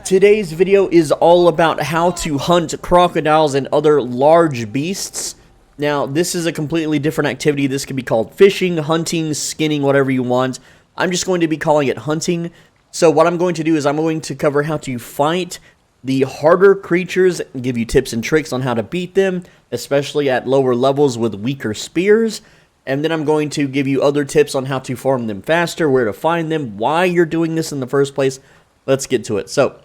Today's video is all about how to hunt crocodiles and other large beasts. Now, this is a completely different activity. This could be called fishing, hunting, skinning, whatever you want. I'm just going to be calling it hunting. So what I'm going to do is I'm going to cover how to fight the harder creatures, give you tips and tricks on how to beat them, especially at lower levels with weaker spears. And then I'm going to give you other tips on how to farm them faster, where to find them, why you're doing this in the first place. Let's get to it. So,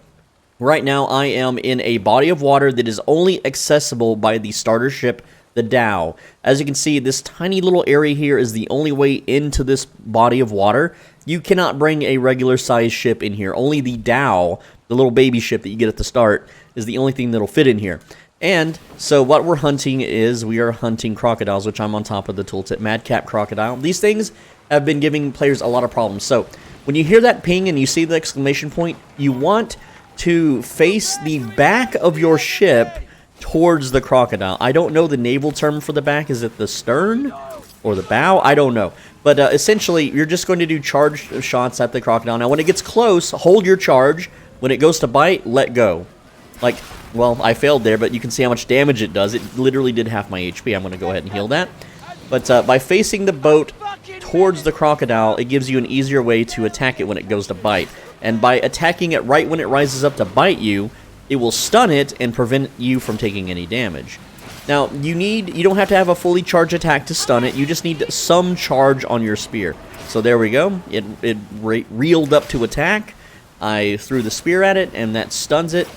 right now I am in a body of water that is only accessible by the starter ship, the Dhow. As you can see, this tiny little area here is the only way into this body of water. You cannot bring a regular sized ship in here. Only the Dhow, the little baby ship that you get at the start, is the only thing that'll fit in here. And so what we're hunting is, we are hunting crocodiles, which I'm on top of the tooltip, madcap crocodile. These things have been giving players a lot of problems. So when you hear that ping and you see the exclamation point, you want to face the back of your ship towards the crocodile. I don't know the naval term for the back. Is it the stern or the bow? I don't know. But essentially, you're just going to do charged shots at the crocodile. Now, when it gets close, hold your charge. When it goes to bite, let go. Like, well, I failed there, but you can see how much damage it does. It literally did half my HP. I'm going to go ahead and heal that. But by facing the boat towards the crocodile, it gives you an easier way to attack it when it goes to bite. And by attacking it right when it rises up to bite you, it will stun it and prevent you from taking any damage. Now, you don't have to have a fully charged attack to stun it. You just need some charge on your spear. So there we go. It reeled up to attack. I threw the spear at it, and that stuns it.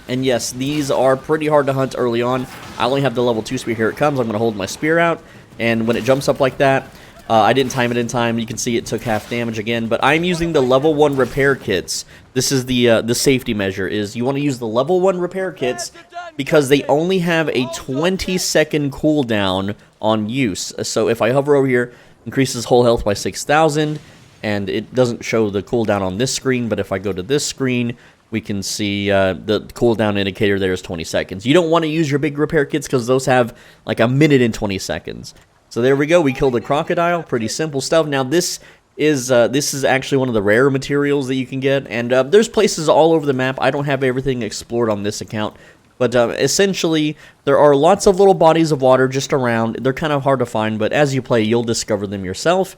And yes, these are pretty hard to hunt early on. I only have the level 2 spear. Here it comes. I'm going to hold my spear out. And when it jumps up like that, I didn't time it in time. You can see it took half damage again. But I'm using the level 1 repair kits. This is the safety measure, is you want to use the level 1 repair kits because they only have a 20-second cooldown on use. So if I hover over here, increases whole health by 6,000. And it doesn't show the cooldown on this screen. But if I go to this screen, we can see the cooldown indicator there is 20 seconds. You don't want to use your big repair kits because those have like a minute and 20 seconds. So there we go. We killed a crocodile. Pretty simple stuff. Now this is actually one of the rare materials that you can get, and there's places all over the map. I don't have everything explored on this account, but essentially there are lots of little bodies of water just around. They're kind of hard to find, but as you play, you'll discover them yourself.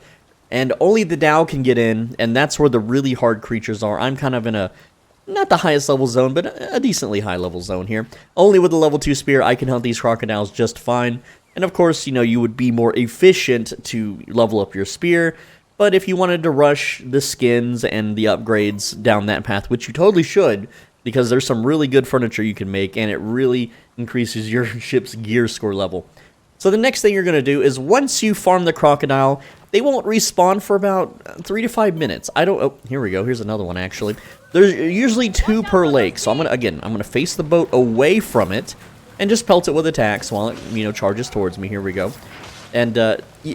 And only the Dhow can get in, and that's where the really hard creatures are. I'm kind of in a not the highest level zone, but a decently high level zone here. Only with the level 2 spear, I can hunt these crocodiles just fine. And of course, you know, you would be more efficient to level up your spear. But if you wanted to rush the skins and the upgrades down that path, which you totally should, because there's some really good furniture you can make, and it really increases your ship's gear score level. So the next thing you're going to do is, once you farm the crocodile, they won't respawn for about 3 to 5 minutes. Oh, here we go. Here's another one, actually. There's usually 2 per lake. So I'm going to face the boat away from it and just pelt it with attacks while it, you know, charges towards me. Here we go. And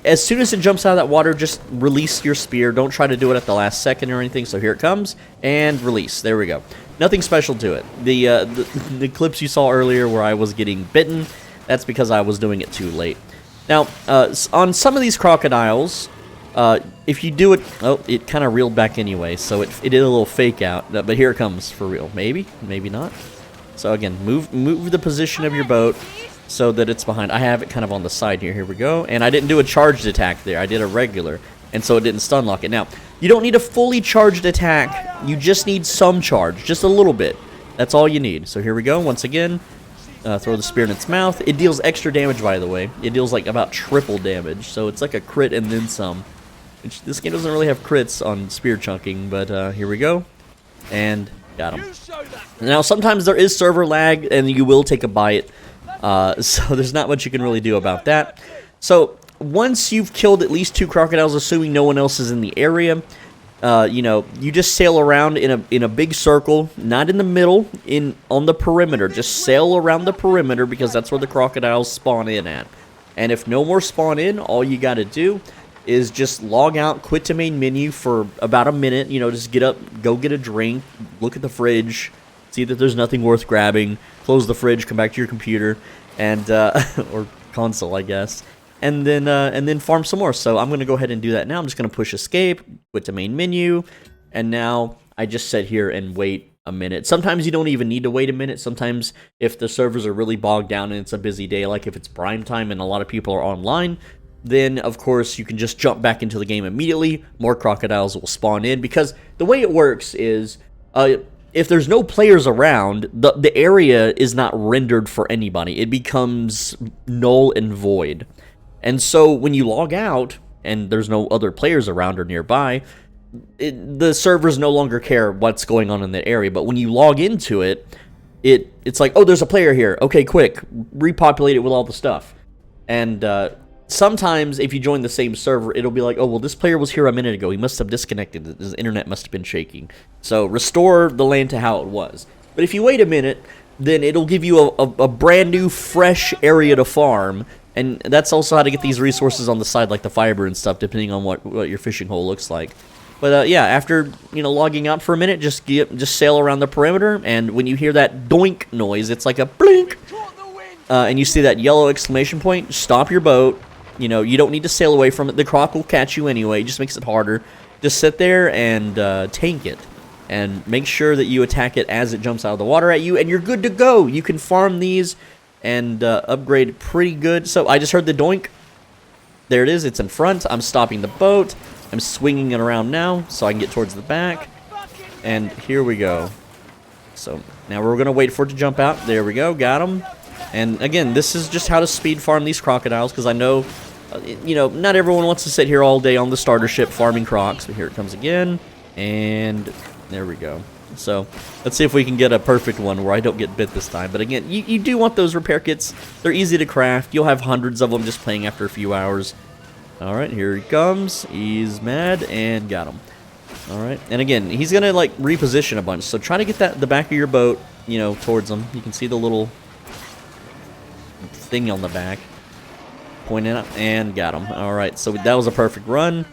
as soon as it jumps out of that water, just release your spear. Don't try to do it at the last second or anything. So here it comes, and release. There we go. Nothing special to it. The clips you saw earlier where I was getting bitten, that's because I was doing it too late. Now, on some of these crocodiles, if you do it... Oh, it kind of reeled back anyway, so it did a little fake out. But here it comes for real. Maybe, maybe not. So again, move the position of your boat so that it's behind. I have it kind of on the side here. Here we go. And I didn't do a charged attack there. I did a regular, and so it didn't stun lock it. Now, you don't need a fully charged attack. You just need some charge, just a little bit. That's all you need. So here we go. Once again, throw the spear in its mouth. It deals extra damage, by the way. It deals like about triple damage, so it's like a crit and then some. This game doesn't really have crits on spear chunking, but here we go. And got him. Now, sometimes there is server lag, and you will take a bite, so there's not much you can really do about that. So, once you've killed at least 2 crocodiles, assuming no one else is in the area, you know, you just sail around in a big circle, not in the middle, on the perimeter. Just sail around the perimeter, because that's where the crocodiles spawn in at. And if no more spawn in, all you got to do is just log out, quit to main menu for about a minute, you know, just get up, go get a drink, look at the fridge, see that there's nothing worth grabbing, close the fridge, come back to your computer, and, or console, I guess, and then farm some more. So I'm going to go ahead and do that now. I'm just going to push escape, quit to main menu, and now I just sit here and wait a minute. Sometimes you don't even need to wait a minute. Sometimes if the servers are really bogged down and it's a busy day, like if it's prime time and a lot of people are online, then of course you can just jump back into the game immediately. More crocodiles will spawn in, because the way it works is if there's no players around, the area is not rendered for anybody. It becomes null and void. And so when you log out and there's no other players around or nearby, the servers no longer care what's going on in that area. But when you log into it, it's like, oh, there's a player here. Okay, quick, repopulate it with all the stuff. And sometimes if you join the same server, it'll be like, oh, well, this player was here a minute ago. He must have disconnected. His internet must have been shaking. So restore the land to how it was. But if you wait a minute, then it'll give you a brand new, fresh area to farm. And that's also how to get these resources on the side, like the fiber and stuff, depending on what your fishing hole looks like. But yeah, after logging out for a minute, just sail around the perimeter, and when you hear that doink noise, it's like a blink, and you see that yellow exclamation point. Stop your boat. You don't need to sail away from it. The croc will catch you anyway. It just makes it harder. Just sit there and tank it, and make sure that you attack it as it jumps out of the water at you, and you're good to go. You can farm these and upgrade pretty good. So I just heard the doink. There it is. It's in front. I'm stopping the boat. I'm swinging it around now so I can get towards the back. And here we go. So now we're going to wait for it to jump out. There we go. Got him. And again, this is just how to speed farm these crocodiles, because I know, not everyone wants to sit here all day on the starter ship farming crocs. But here it comes again. And there we go. So let's see if we can get a perfect one where I don't get bit this time. But again, you do want those repair kits. They're easy to craft. You'll have hundreds of them just playing after a few hours. Alright, here he comes. He's mad, and got him. Alright, and again, he's gonna, reposition a bunch. So try to get the back of your boat, towards him. You can see the little thing on the back. Pointing up, and got him. Alright, so that was a perfect run.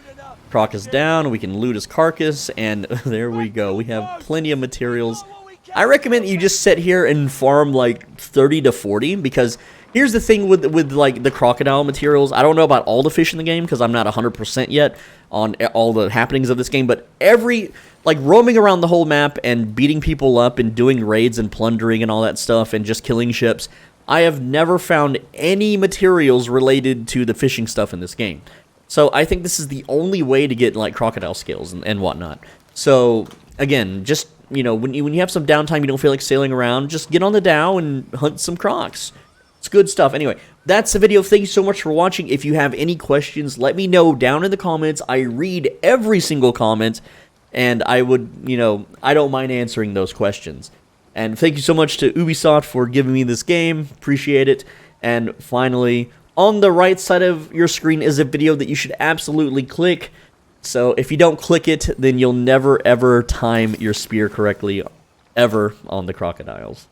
Croc is down. We can loot his carcass, and there we go. We have plenty of materials. I recommend you just sit here and farm, 30 to 40, because here's the thing with the crocodile materials. I don't know about all the fish in the game, because I'm not 100% yet on all the happenings of this game, but roaming around the whole map and beating people up and doing raids and plundering and all that stuff and just killing ships, I have never found any materials related to the fishing stuff in this game. So I think this is the only way to get crocodile skills and whatnot. So again, just when you have some downtime, you don't feel like sailing around, just get on the dhow and hunt some crocs. It's good stuff. Anyway, that's the video. Thank you so much for watching. If you have any questions, let me know down in the comments. I read every single comment, and I don't mind answering those questions. And thank you so much to Ubisoft for giving me this game. Appreciate it. And finally, on the right side of your screen is a video that you should absolutely click. So if you don't click it, then you'll never ever time your spear correctly ever on the crocodiles.